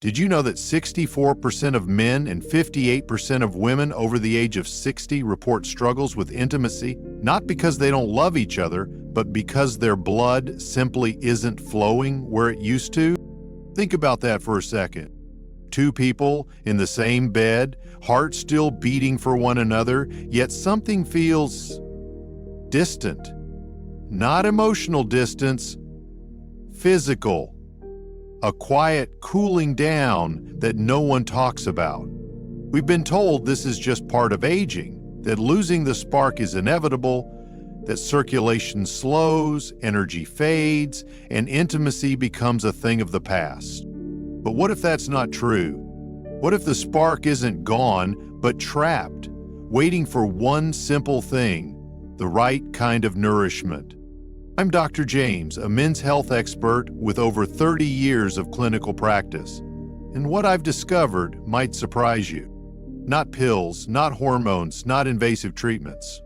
Did you know that 64% of men and 58% of women over the age of 60 report struggles with intimacy, not because they don't love each other, but because their blood simply isn't flowing where it used to? Think about that for a second. Two people in the same bed, hearts still beating for one another, yet something feels distant. Not emotional distance, physical. A quiet cooling down that no one talks about. We've been told this is just part of aging, that losing the spark is inevitable, that circulation slows, energy fades, and intimacy becomes a thing of the past. But what if that's not true? What if the spark isn't gone, but trapped, waiting for one simple thing, the right kind of nourishment? I'm Dr. James, a men's health expert with over 30 years of clinical practice. And what I've discovered might surprise you. Not pills, not hormones, not invasive treatments.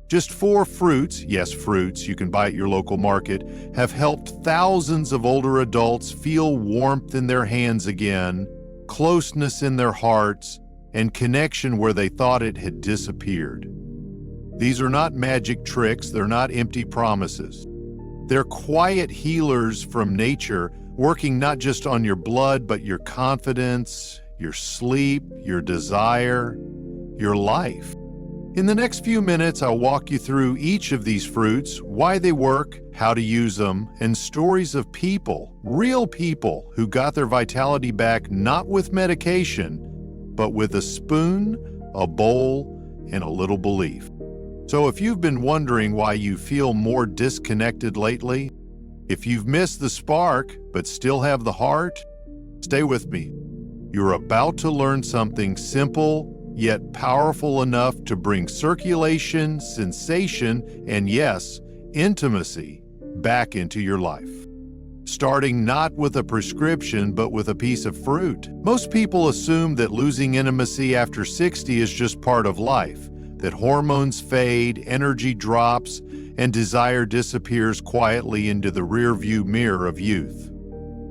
Just 4 fruits, yes, fruits you can buy at your local market, have helped thousands of older adults feel warmth in their hands again, closeness in their hearts, and connection where they thought it had disappeared. These are not magic tricks, they're not empty promises. They're quiet healers from nature, working not just on your blood, but your confidence, your sleep, your desire, your life. In the next few minutes, I'll walk you through each of these fruits, why they work, how to use them, and stories of people, real people, who got their vitality back not with medication, but with a spoon, a bowl, and a little belief. So if you've been wondering why you feel more disconnected lately, if you've missed the spark but still have the heart, stay with me. You're about to learn something simple yet powerful enough to bring circulation, sensation, and yes, intimacy back into your life. Starting not with a prescription but with a piece of fruit. Most people assume that losing intimacy after 60 is just part of life, that hormones fade, energy drops, and desire disappears quietly into the rearview mirror of youth.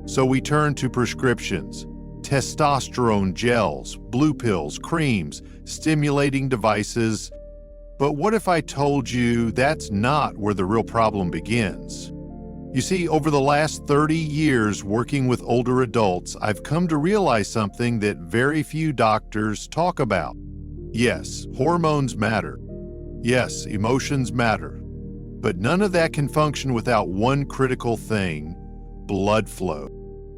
So we turn to prescriptions, testosterone gels, blue pills, creams, stimulating devices. But what if I told you that's not where the real problem begins? You see, over the last 30 years working with older adults, I've come to realize something that very few doctors talk about. Yes, hormones matter. Yes, emotions matter. But none of that can function without one critical thing, blood flow.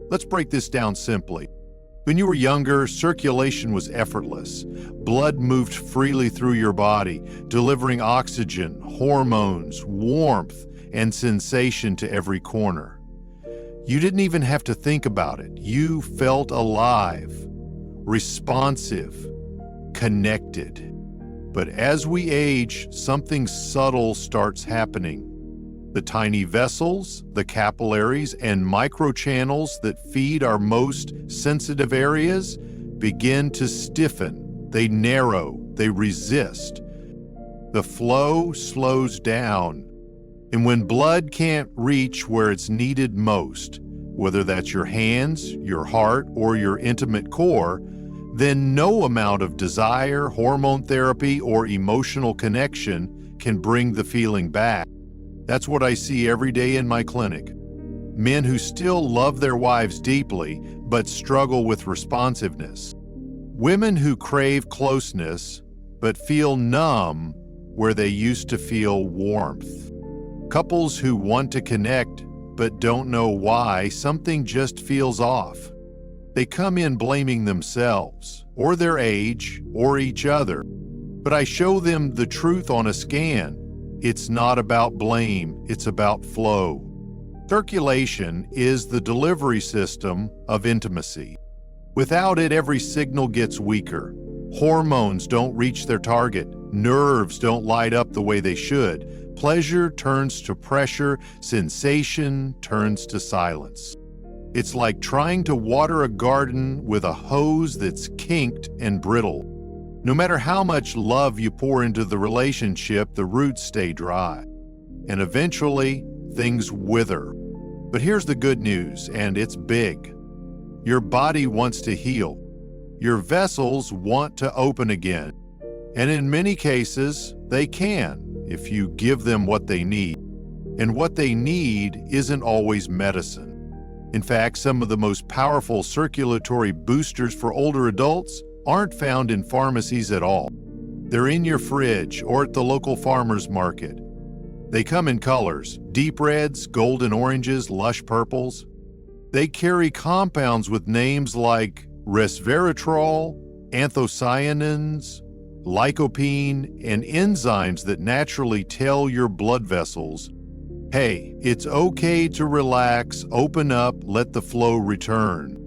Let's break this down simply. When you were younger, circulation was effortless. Blood moved freely through your body, delivering oxygen, hormones, warmth, and sensation to every corner. You didn't even have to think about it. You felt alive, responsive, connected. But as we age, something subtle starts happening. The tiny vessels, the capillaries, and microchannels that feed our most sensitive areas begin to stiffen. They narrow, they resist. The flow slows down. And when blood can't reach where it's needed most, whether that's your hands, your heart, or your intimate core, then no amount of desire, hormone therapy, or emotional connection can bring the feeling back. That's what I see every day in my clinic. Men who still love their wives deeply, but struggle with responsiveness. Women who crave closeness, but feel numb where they used to feel warmth. Couples who want to connect, but don't know why. Something just feels off. They come in blaming themselves, or their age, or each other. But I show them the truth on a scan. It's not about blame, it's about flow. Circulation is the delivery system of intimacy. Without it, every signal gets weaker. Hormones don't reach their target. Nerves don't light up the way they should. Pleasure turns to pressure. Sensation turns to silence. It's like trying to water a garden with a hose that's kinked and brittle. No matter how much love you pour into the relationship, the roots stay dry. And eventually, things wither. But here's the good news, and it's big. Your body wants to heal. Your vessels want to open again. And in many cases, they can if you give them what they need. And what they need isn't always medicine. In fact, some of the most powerful circulatory boosters for older adults aren't found in pharmacies at all. They're in your fridge or at the local farmer's market. They come in colors: deep reds, golden oranges, lush purples. They carry compounds with names like resveratrol, anthocyanins, lycopene, and enzymes that naturally tell your blood vessels, hey, it's okay to relax, open up, let the flow return.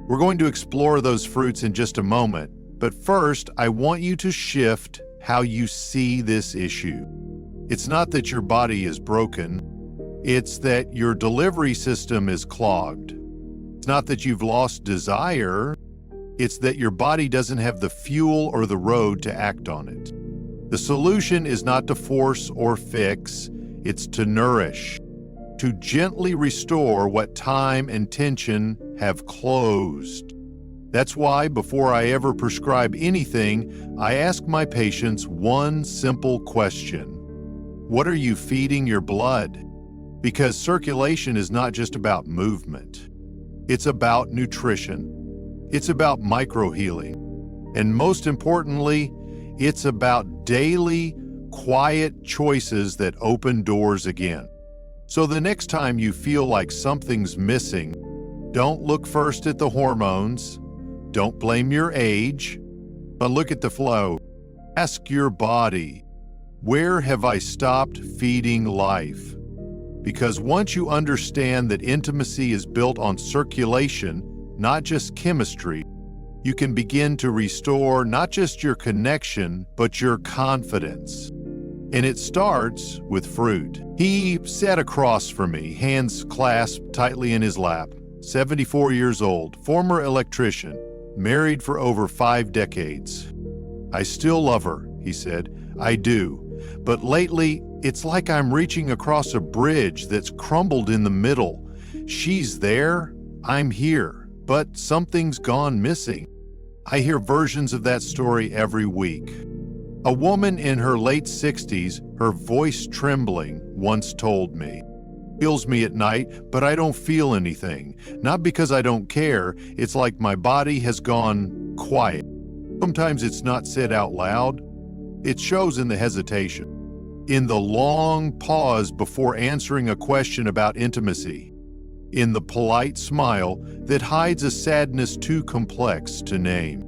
We're going to explore those fruits in just a moment, but first, I want you to shift how you see this issue. It's not that your body is broken, it's that your delivery system is clogged. It's not that you've lost desire, it's that your body doesn't have the fuel or the road to act on it. The solution is not to force or fix, it's to nourish, to gently restore what time and tension have closed. That's why before I ever prescribe anything, I ask my patients one simple question. What are you feeding your blood? Because circulation is not just about movement. It's about nutrition. It's about microhealing. And most importantly, it's about daily, quiet choices that open doors again. So the next time you feel like something's missing, don't look first at the hormones, don't blame your age, but look at the flow. Ask your body, where have I stopped feeding life? Because once you understand that intimacy is built on circulation, not just chemistry, you can begin to restore not just your connection, but your confidence. And it starts with fruit. He sat across from me, hands clasped tightly in his lap, 74 years old, former electrician, married for over 5 decades. I still love her, he said. I do. But lately, it's like I'm reaching across a bridge that's crumbled in the middle. She's there, I'm here, but something's gone missing. I hear versions of that story every week. A woman in her late 60s, her voice trembling, once told me, "Feels me at night, but I don't feel anything. Not because I don't care, it's like my body has gone quiet." Sometimes it's not said out loud. It shows in the hesitation, in the long pause before answering a question about intimacy, in the polite smile that hides a sadness too complex to name.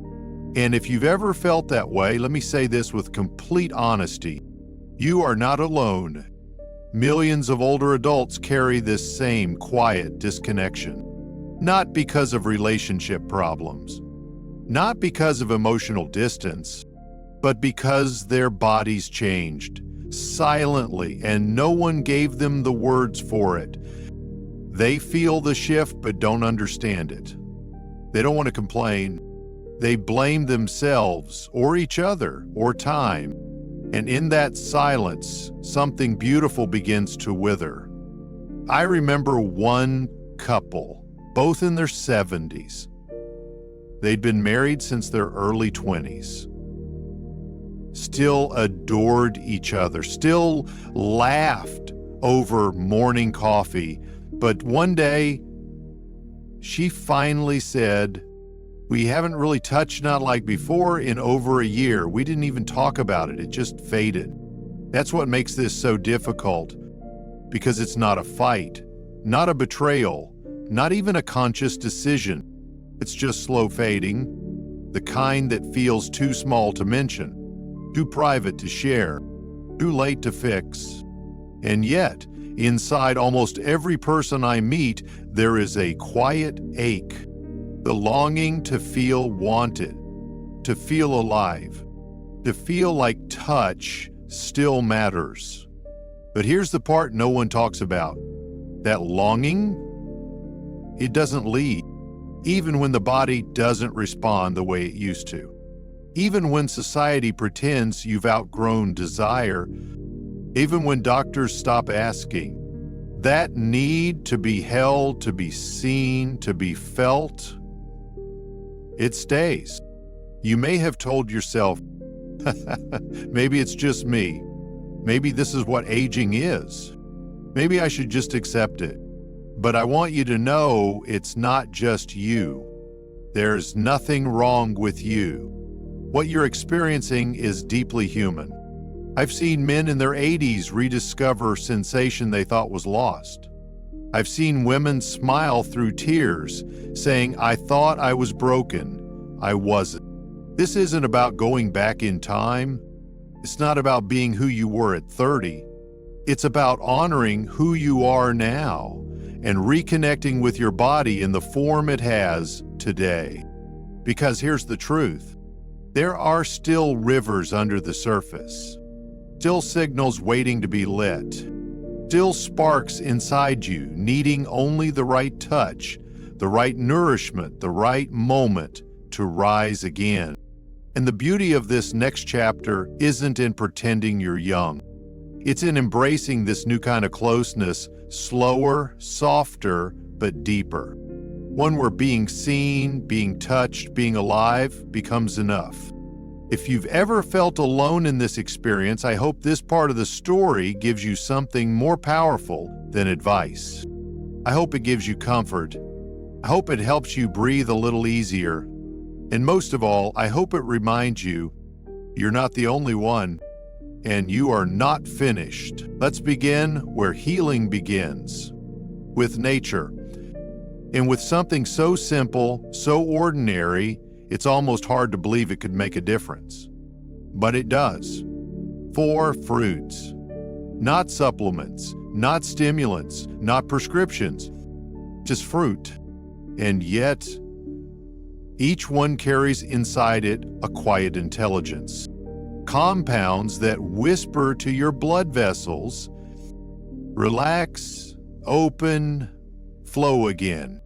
And if you've ever felt that way, let me say this with complete honesty. You are not alone. Millions of older adults carry this same quiet disconnection. Not because of relationship problems, not because of emotional distance, but because their bodies changed, silently, and no one gave them the words for it. They feel the shift but don't understand it. They don't want to complain. They blame themselves or each other or time. And in that silence, something beautiful begins to wither. I remember one couple, both in their 70s. They'd been married since their early 20s. Still adored each other, still laughed over morning coffee. But one day, she finally said, "We haven't really touched, not like before, in over a year. We didn't even talk about it. It just faded." That's what makes this so difficult, because it's not a fight, not a betrayal, not even a conscious decision. It's just slow fading, the kind that feels too small to mention, too private to share, too late to fix. And yet, inside almost every person I meet, there is a quiet ache. The longing to feel wanted, to feel alive, to feel like touch still matters. But here's the part no one talks about. That longing, it doesn't leave, even when the body doesn't respond the way it used to. Even when society pretends you've outgrown desire, even when doctors stop asking, that need to be held, to be seen, to be felt, It stays. You may have told yourself, maybe it's just me. Maybe this is what aging is. Maybe I should just accept it. But I want you to know it's not just you. There's nothing wrong with you. What you're experiencing is deeply human. I've seen men in their 80s rediscover sensation they thought was lost. I've seen women smile through tears, saying, I thought I was broken. I wasn't. This isn't about going back in time. It's not about being who you were at 30. It's about honoring who you are now and reconnecting with your body in the form it has today. Because here's the truth. There are still rivers under the surface, still signals waiting to be lit, still sparks inside you needing only the right touch, the right nourishment, the right moment to rise again. And the beauty of this next chapter isn't in pretending you're young. It's in embracing this new kind of closeness, slower, softer, but deeper. One where being seen, being touched, being alive becomes enough. If you've ever felt alone in this experience, I hope this part of the story gives you something more powerful than advice. I hope it gives you comfort. I hope it helps you breathe a little easier. And most of all, I hope it reminds you you're not the only one, and you are not finished. Let's begin where healing begins, with nature. And with something so simple, so ordinary, it's almost hard to believe it could make a difference. But it does. 4 fruits. Not supplements, not stimulants, not prescriptions, just fruit. And yet, each one carries inside it a quiet intelligence. Compounds that whisper to your blood vessels, relax, open, flow again.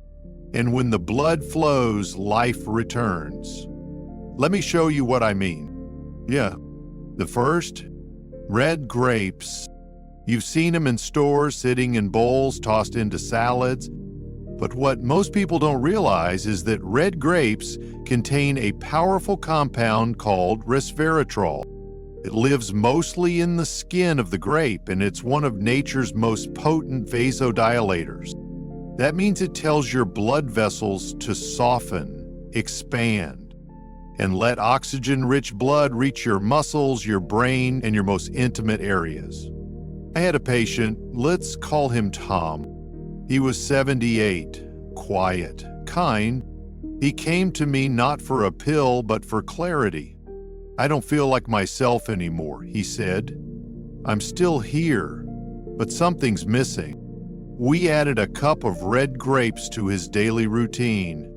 And when the blood flows, life returns. Let me show you what I mean. Yeah, the first, red grapes. You've seen them in stores sitting in bowls tossed into salads. But what most people don't realize is that red grapes contain a powerful compound called resveratrol. It lives mostly in the skin of the grape, and it's one of nature's most potent vasodilators. That means it tells your blood vessels to soften, expand, and let oxygen-rich blood reach your muscles, your brain, and your most intimate areas. I had a patient, let's call him Tom. He was 78, quiet, kind. He came to me not for a pill, but for clarity. I don't feel like myself anymore, he said. I'm still here, but something's missing. We added a cup of red grapes to his daily routine.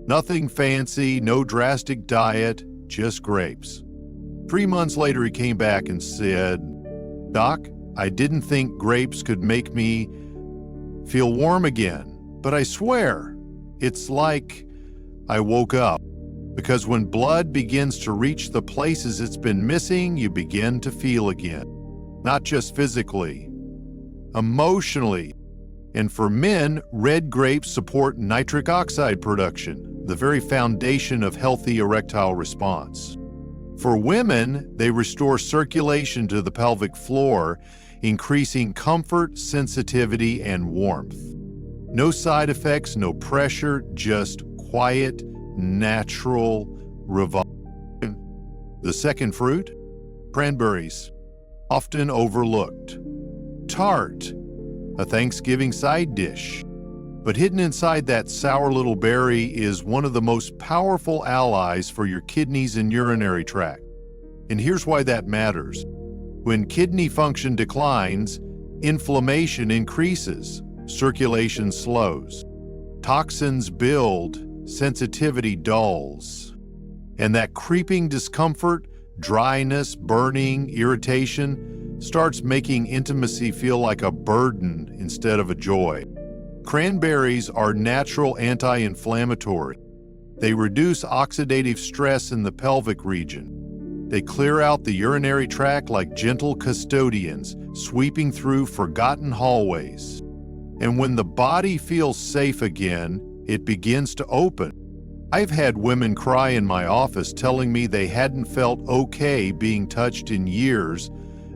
Nothing fancy, no drastic diet, just grapes. 3 months later, he came back and said, Doc, I didn't think grapes could make me feel warm again, but I swear, it's like I woke up. Because when blood begins to reach the places it's been missing, you begin to feel again. Not just physically, emotionally. And for men, red grapes support nitric oxide production, the very foundation of healthy erectile response. For women, they restore circulation to the pelvic floor, increasing comfort, sensitivity, and warmth. No side effects, no pressure, just quiet, natural revival. The second fruit, cranberries, often overlooked. Tart, a Thanksgiving side dish. But hidden inside that sour little berry is one of the most powerful allies for your kidneys and urinary tract. And here's why that matters. When kidney function declines, inflammation increases, circulation slows, toxins build, sensitivity dulls. And that creeping discomfort, dryness, burning, irritation starts making intimacy feel like a burden instead of a joy. Cranberries are natural anti-inflammatory. They reduce oxidative stress in the pelvic region. They clear out the urinary tract like gentle custodians, sweeping through forgotten hallways. And when the body feels safe again, it begins to open. I've had women cry in my office telling me they hadn't felt okay being touched in years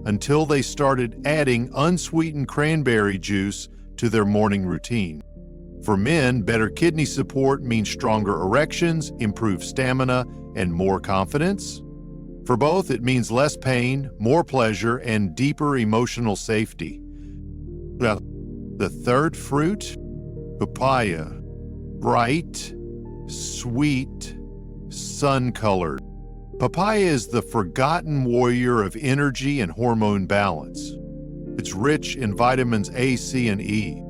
until they started adding unsweetened cranberry juice to their morning routine. For men, better kidney support means stronger erections, improved stamina, and more confidence. For both, it means less pain, more pleasure, and deeper emotional safety. Well, the third fruit, papaya, bright, sweet, sun-colored. Papaya is the forgotten warrior of energy and hormone balance. It's rich in vitamins A, C, and E.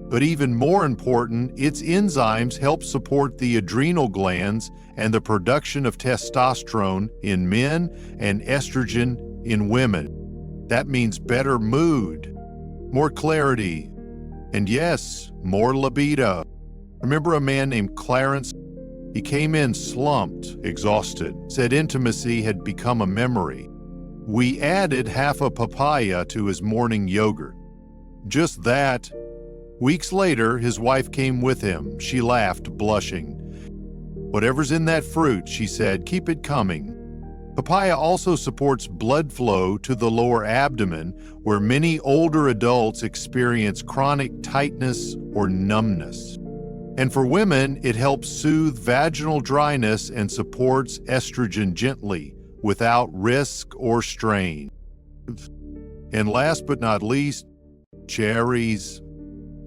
But even more important, its enzymes help support the adrenal glands and the production of testosterone in men and estrogen in women. That means better mood, more clarity, and yes, more libido. Remember a man named Clarence? He came in slumped, exhausted, said intimacy had become a memory. We added half a papaya to his morning yogurt. Just that. Weeks later, his wife came with him. She laughed, blushing. Whatever's in that fruit, she said, keep it coming. Papaya also supports blood flow to the lower abdomen, where many older adults experience chronic tightness or numbness. And for women, it helps soothe vaginal dryness and supports estrogen gently, without risk or strain. And last but not least, cherries.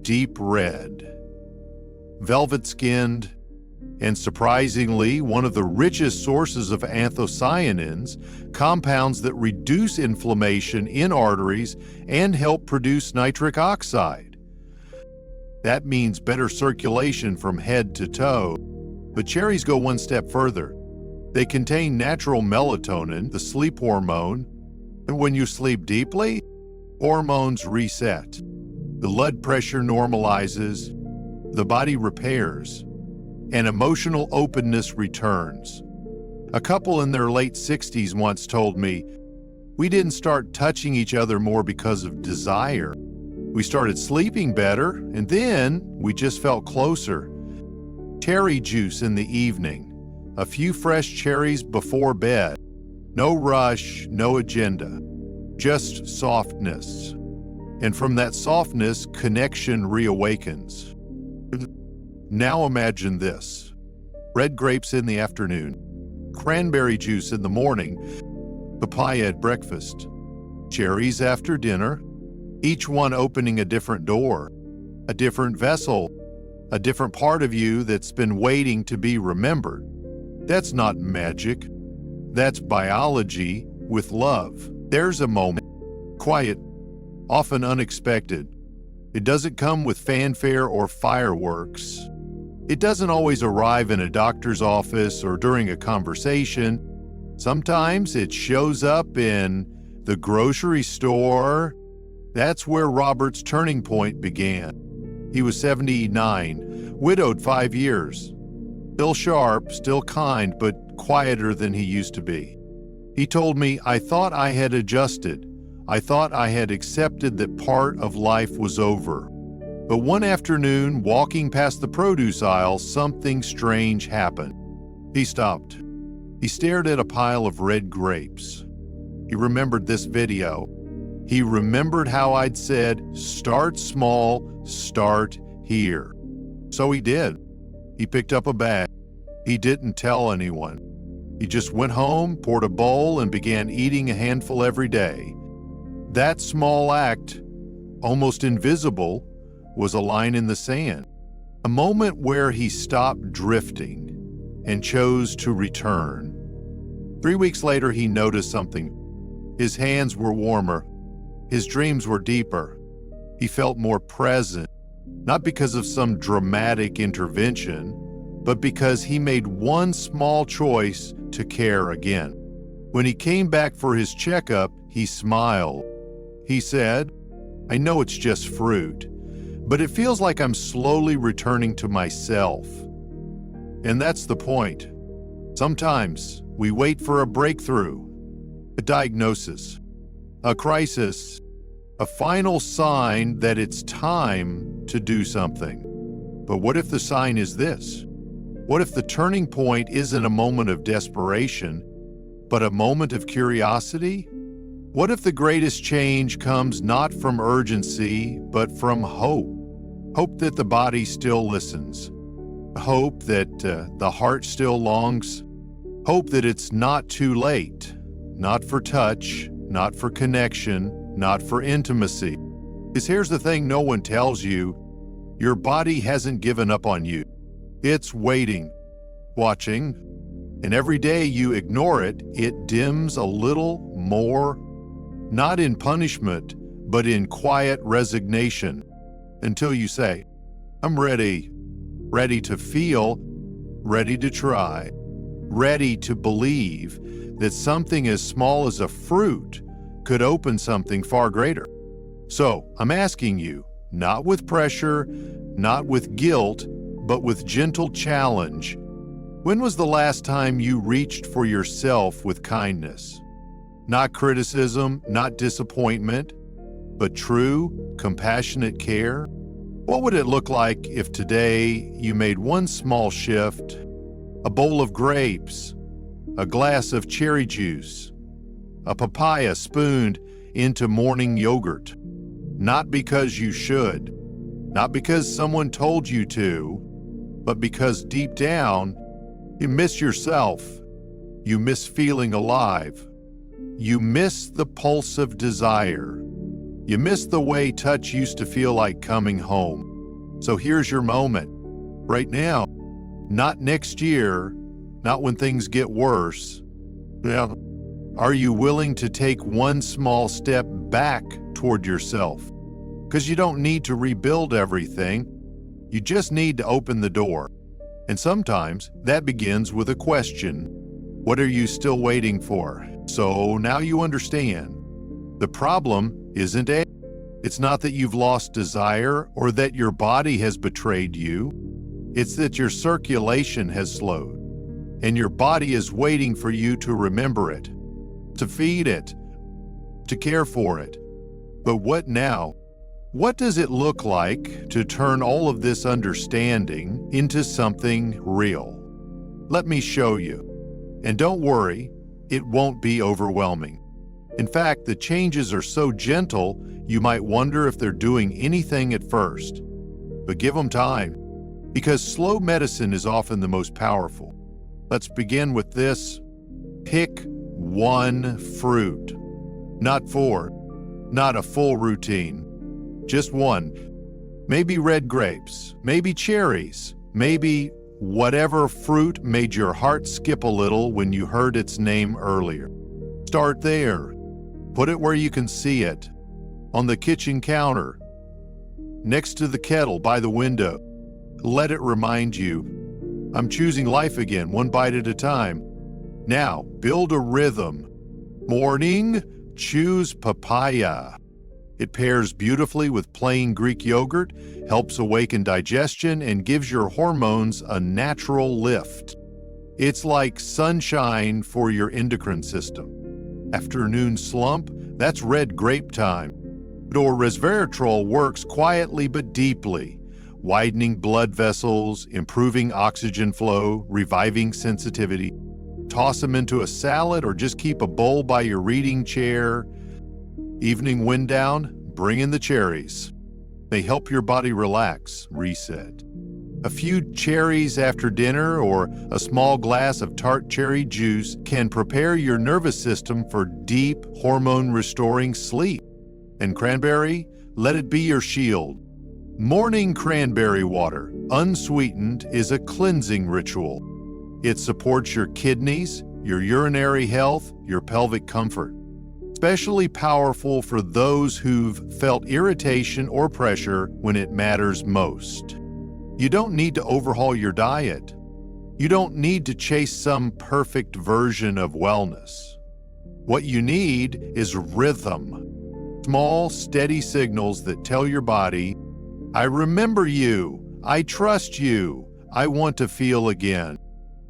Deep red, velvet-skinned, and surprisingly, one of the richest sources of anthocyanins, compounds that reduce inflammation in arteries and help produce nitric oxide. That means better circulation from head to toe. But cherries go one step further. They contain natural melatonin, the sleep hormone, and when you sleep deeply, hormones reset. The blood pressure normalizes, the body repairs, and emotional openness returns. A couple in their late 60s once told me, "We didn't start touching each other more because of desire. We started sleeping better, and then we just felt closer." Cherry juice in the evening, a few fresh cherries before bed. No rush, no agenda, just softness. And from that softness, connection reawakens. Now imagine this. Red grapes in the afternoon, cranberry juice in the morning, papaya at breakfast, cherries after dinner, each one opening a different door, a different vessel, a different part of you that's been waiting to be remembered. That's not magic. That's biology with love. There's a moment, quiet, often unexpected. It doesn't come with fanfare or fireworks. It doesn't always arrive in a doctor's office or during a conversation. Sometimes it shows up in the grocery store. That's where Robert's turning point began. He was 79, widowed 5 years. Still sharp, still kind, but quieter than he used to be. He told me, "I thought I had adjusted. I thought I had accepted that part of life was over." But one afternoon, walking past the produce aisle, something strange happened. He stopped. He stared at a pile of red grapes. He remembered this video. He remembered how I'd said, "Start small, start here." So he did. He picked up a bag. He didn't tell anyone. He just went home, poured a bowl, and began eating a handful every day. That small act, almost invisible, was a line in the sand, a moment where he stopped drifting and chose to return. 3 weeks later, he noticed something. His hands were warmer. His dreams were deeper. He felt more present, not because of some dramatic intervention, but because he made one small choice to care again. When he came back for his checkup, he smiled. He said, "I know it's just fruit, but it feels like I'm slowly returning to myself." And that's the point. Sometimes we wait for a breakthrough, a diagnosis, a crisis, a final sign that it's time to do something. But what if the sign is this? What if the turning point isn't a moment of desperation, but a moment of curiosity? What if the greatest change comes not from urgency, but from hope? Hope that the body still listens. Hope that the heart still longs. Hope that it's not too late. Not for touch, not for connection, not for intimacy. Because here's the thing no one tells you. Your body hasn't given up on you. It's waiting, watching, and every day you ignore it, it dims a little more, not in punishment, but in quiet resignation, until you say, I'm ready to feel, ready to try, ready to believe that something as small as a fruit could open something far greater. So I'm asking you, not with pressure, not with guilt, but with gentle challenge. When was the last time you reached for yourself with kindness? Not criticism, not disappointment, but true, compassionate care? What would it look like if today you made one small shift? A bowl of grapes, a glass of cherry juice, a papaya spooned into morning yogurt. Not because you should, not because someone told you to, but because deep down, you miss yourself. You miss feeling alive. You miss the pulse of desire. You miss the way touch used to feel like coming home. So here's your moment. Right now. Not next year. Not when things get worse. Now, are you willing to take one small step back toward yourself? Because you don't need to rebuild everything. You just need to open the door. And sometimes that begins with a question. What are you still waiting for? So now you understand. The problem isn't it's not that you've lost desire or that your body has betrayed you. It's that your circulation has slowed. And your body is waiting for you to remember it, to feed it, to care for it. But what now? What does it look like to turn all of this understanding into something real? Let me show you. And don't worry, it won't be overwhelming. In fact, the changes are so gentle, you might wonder if they're doing anything at first. But give them time, because slow medicine is often the most powerful. Let's begin with this. Pick one fruit. Not four, not a full routine. Just one. Maybe red grapes, maybe cherries, maybe whatever fruit made your heart skip a little when you heard its name earlier. Start there. Put it where you can see it. On the kitchen counter. Next to the kettle by the window. Let it remind you, I'm choosing life again, one bite at a time. Now, build a rhythm. Morning, choose papaya. It pairs beautifully with plain Greek yogurt, helps awaken digestion, and gives your hormones a natural lift. It's like sunshine for your endocrine system. Afternoon slump, that's red grape time. Or resveratrol works quietly but deeply, widening blood vessels, improving oxygen flow, reviving sensitivity. Toss them into a salad or just keep a bowl by your reading chair. Evening wind down, bring in the cherries. They help your body relax, reset. A few cherries after dinner or a small glass of tart cherry juice can prepare your nervous system for deep, hormone-restoring sleep. And cranberry, let it be your shield. Morning cranberry water, unsweetened, is a cleansing ritual. It supports your kidneys, your urinary health, your pelvic comfort. Especially powerful for those who've felt irritation or pressure when it matters most. You don't need to overhaul your diet. You don't need to chase some perfect version of wellness. What you need is rhythm. Small, steady signals that tell your body, I remember you, I trust you, I want to feel again.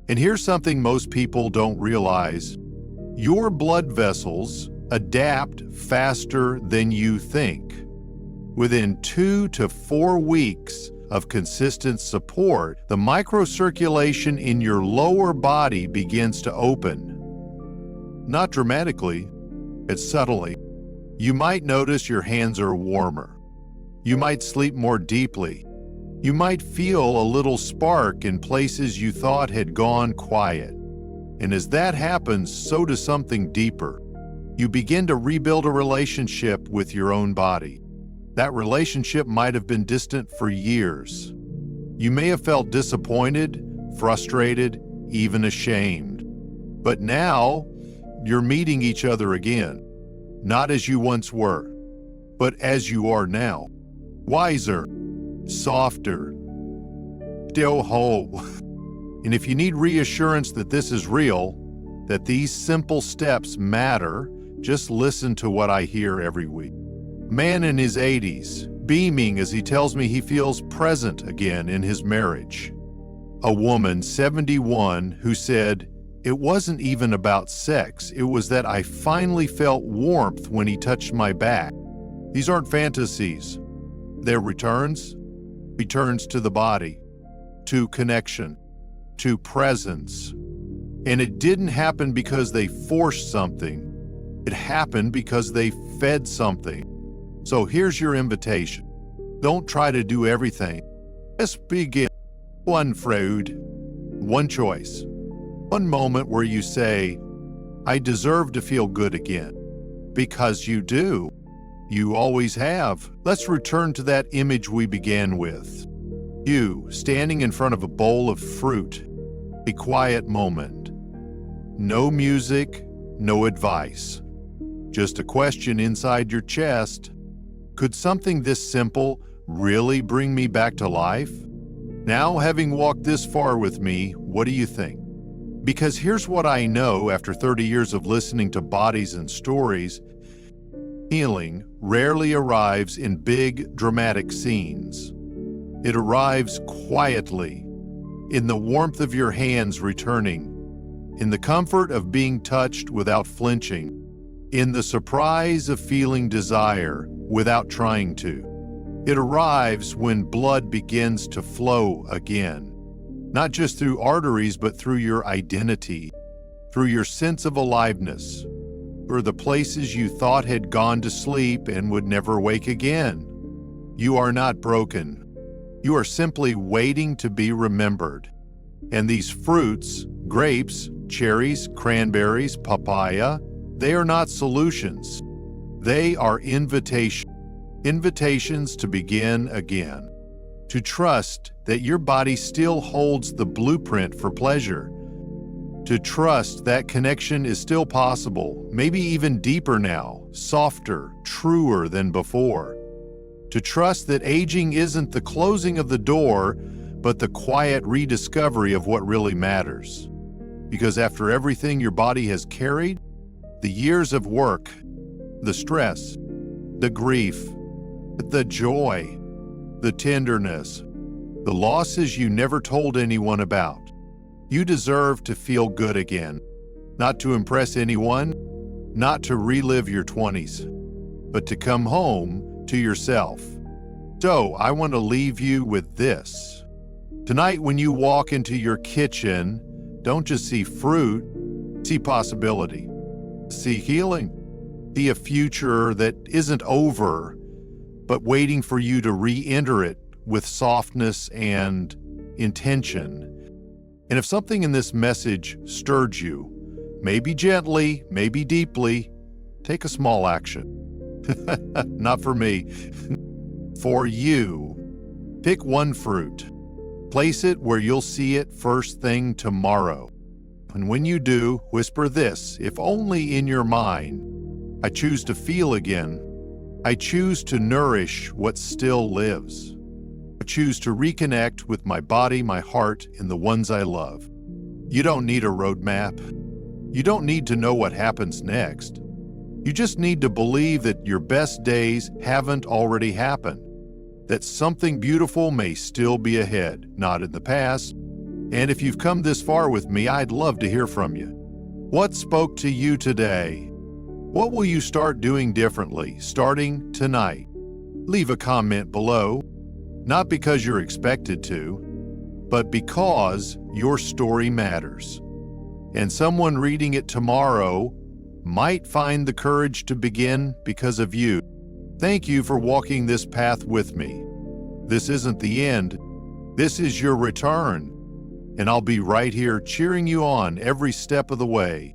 And here's something most people don't realize. Your blood vessels adapt faster than you think. Within 2 to 4 weeks, of consistent support, the microcirculation in your lower body begins to open. Not dramatically, but subtly. You might notice your hands are warmer. You might sleep more deeply. You might feel a little spark in places you thought had gone quiet. And as that happens, so does something deeper. You begin to rebuild a relationship with your own body. That relationship might have been distant for years. You may have felt disappointed, frustrated, even ashamed. But now, you're meeting each other again, not as you once were, but as you are now. Wiser, softer, still whole. And if you need reassurance that this is real, that these simple steps matter, just listen to what I hear every week. Man in his 80s, beaming as he tells me he feels present again in his marriage. A woman, 71, who said, "It wasn't even about sex, it was that I finally felt warmth when he touched my back." These aren't fantasies. They're returns to the body, to connection, to presence. And it didn't happen because they forced something. It happened because they fed something. So here's your invitation. Don't try to do everything. Just begin. One fruit, one choice, one moment where you say, "I deserve to feel good again." Because you do. You always have. Let's return to that image we began with. You standing in front of a bowl of fruit, a quiet moment. No music, no advice. Just a question inside your chest. Could something this simple really bring me back to life? Now, having walked this far with me, what do you think? Because here's what I know after 30 years of listening to bodies and stories. Healing rarely arrives in big, dramatic scenes. It arrives quietly, in the warmth of your hands returning, in the comfort of being touched without flinching, in the surprise of feeling desire without trying to. It arrives when blood begins to flow again, not just through arteries, but through your identity, through your sense of aliveness, through the places you thought had gone to sleep and would never wake again. You are not broken. You are simply waiting to be remembered. And these fruits, grapes, cherries, cranberries, papaya, they are not solutions. They are invitations to begin again, to trust that your body still holds the blueprint for pleasure, to trust that connection is still possible, maybe even deeper now, softer, truer than before, to trust that aging isn't the closing of the door, but the quiet rediscovery of what really matters. Because after everything your body has carried, the years of work, the stress, the grief, the joy, the tenderness, the losses you never told anyone about, you deserve to feel good again. Not to impress anyone, not to relive your 20s, but to come home to yourself. So I want to leave you with this. Tonight, when you walk into your kitchen, don't just see fruit, see possibility, see healing, see a future that isn't over, but waiting for you to re-enter it with softness and intention. And if something in this message stirred you, maybe gently, maybe deeply, take a small action. Not for me, for you. Pick one fruit. Place it where you'll see it first thing tomorrow. And when you do, whisper this, if only in your mind. I choose to feel again. I choose to nourish what still lives. I choose to reconnect with my body, my heart, and the ones I love. You don't need a roadmap. You don't need to know what happens next. You just need to believe that your best days haven't already happened, that something beautiful may still be ahead, not in the past. And if you've come this far with me, I'd love to hear from you. What spoke to you today? What will you start doing differently starting tonight? Leave a comment below. Not because you're expected to, but because your story matters. And someone reading it tomorrow might find the courage to begin because of you. Thank you for walking this path with me. This isn't the end. This is your return. And I'll be right here cheering you on every step of the way.